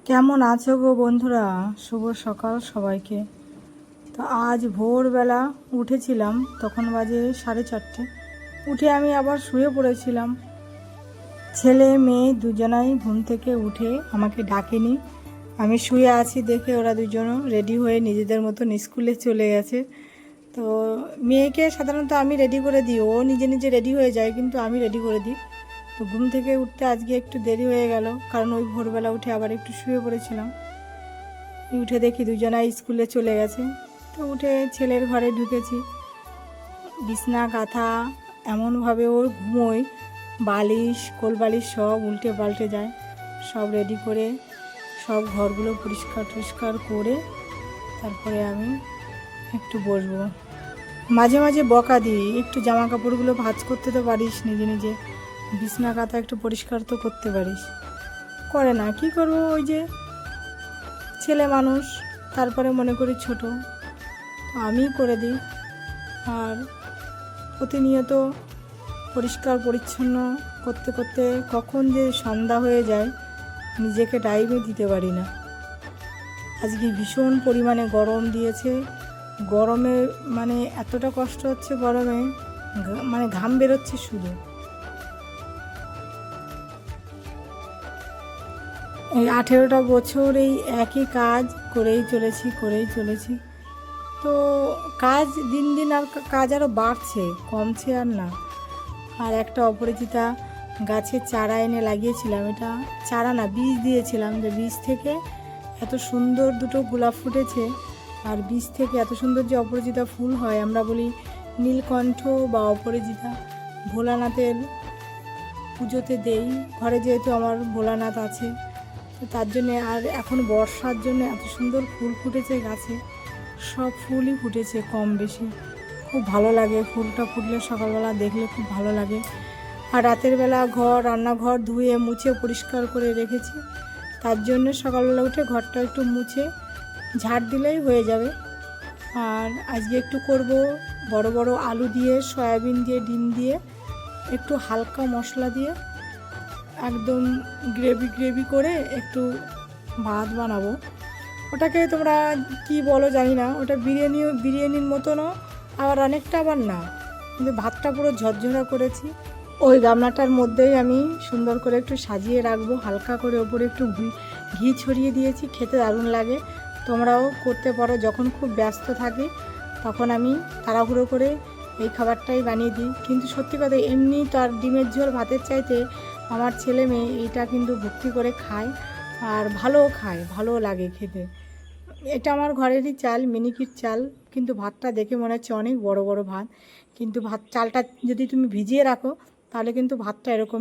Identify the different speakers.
Speaker 1: কেমন আছো গো বন্ধুরা? শুভ সকাল সবাইকে। তো আজ ভোরবেলা উঠেছিলাম, তখন বাজে 4:30। উঠে আমি আবার শুয়ে পড়েছিলাম। ছেলে মেয়ে দুজনাই ঘুম থেকে উঠে আমাকে ডাকেনি। আমি শুয়ে আছি দেখে ওরা দুজনও রেডি হয়ে নিজেদের মতন স্কুলে চলে গেছে। তো মেয়েকে সাধারণত আমি রেডি করে দিই, ও নিজে নিজে রেডি হয়ে যায়, কিন্তু আমি রেডি করে দিই। তো ঘুম থেকে উঠতে আজকে একটু দেরি হয়ে গেল, কারণ ওই ভোরবেলা উঠে আবার একটু শুয়ে পড়েছিলাম। উঠে দেখি দুজনাই স্কুলে চলে গেছে। তো উঠে ছেলের ঘরে ঢুকেছি, বিছনা কাঁথা এমনভাবে ওর ঘুমোয়, বালিশ কোল বালিশ সব উল্টে পাল্টে যায়। সব রেডি করে সব ঘরগুলো পরিষ্কার টরিষ্কার করে তারপরে আমি একটু বসবো। মাঝে মাঝে বকা দিই, একটু জামা কাপড়গুলো ভাঁজ করতে তো পারিস, নিজে নিজে বিছনা কাঁথা একটু পরিষ্কার তো করতে পারিস। করে না, কি করবো, ওই যে ছেলে মানুষ, তারপরে মনে করি ছোট, আমিই করে দিই। আর প্রতিনিয়ত পরিষ্কার পরিচ্ছন্ন করতে করতে কখন যে সন্ধ্যা হয়ে যায় নিজেকে টাইমে দিতে পারি না। আজকে ভীষণ পরিমাণে গরম দিয়েছে। গরমে মানে এতটা কষ্ট হচ্ছে, গরমে মানে ঘাম বেরোচ্ছে শুধু। এই 18টা বছর এই একই কাজ করেই চলেছি। তো কাজ দিন দিন আর কাজ আরও বাড়ছে, কমছে আর না। আর একটা অপরাজিতা গাছের চারা এনে লাগিয়েছিলাম, এটা চারা না বীজ দিয়েছিলাম, যে বীজ থেকে এত সুন্দর দুটো গোলাপ ফুটেছে। আর বীজ থেকে এত সুন্দর যে অপরাজিতা ফুল হয়, আমরা বলি নীলকণ্ঠ বা অপরাজিতা। ভোলানাথের পুজোতে দেই, ঘরে যেহেতু আমার ভোলানাথ আছে, তো তার জন্যে। আর এখন বর্ষার জন্য এত সুন্দর ফুল ফুটেছে গাছে, সব ফুলই ফুটেছে কম বেশি। খুব ভালো লাগে, ফুলটা ফুটলে সকালবেলা দেখলে খুব ভালো লাগে। আর রাতের বেলা রান্নাঘর ধুয়ে মুছে পরিষ্কার করে রেখেছি, তার জন্য সকালবেলা উঠে ঘরটা একটু মুছে ঝাড় দিলেই হয়ে যাবে। আর আজকে একটু করব বড় বড় আলু দিয়ে, সয়াবিন দিয়ে, ডিম দিয়ে, একটু হালকা মশলা দিয়ে একদম গ্রেভি করে একটু ভাত বানাবো। ওটাকে তোমরা কি বলো জানি না, ওটা বিরিয়ানির মতনও, আবার অনেকটা আবার না, কিন্তু ভাতটা পুরো ঝরঝরা করেছি। ওই গামলাটার মধ্যেই আমি সুন্দর করে একটু সাজিয়ে রাখবো, হালকা করে ওপরে একটু ঘি ছড়িয়ে দিয়েছি, খেতে দারুণ লাগে। তোমরাও করতে পারো, যখন খুব ব্যস্ত থাকি তখন আমি তাড়াহুড়ো করে এই খাবারটাই বানিয়ে দিই। কিন্তু সত্যি কথা, এমনি তো আর ডিমের ঝোল ভাতের চাইতে আমার ছেলে মেয়ে এইটা কিন্তু ভক্তি করে খায়, আর ভালোও খায়, ভালোও লাগে খেতে। এটা আমার ঘরেরই চাল, মিনিকিট চাল, কিন্তু ভাতটা দেখে মনে হচ্ছে অনেক বড় বড় ভাত, কিন্তু চালটা যদি তুমি ভিজিয়ে রাখো তাহলে কিন্তু ভাতটা এরকমই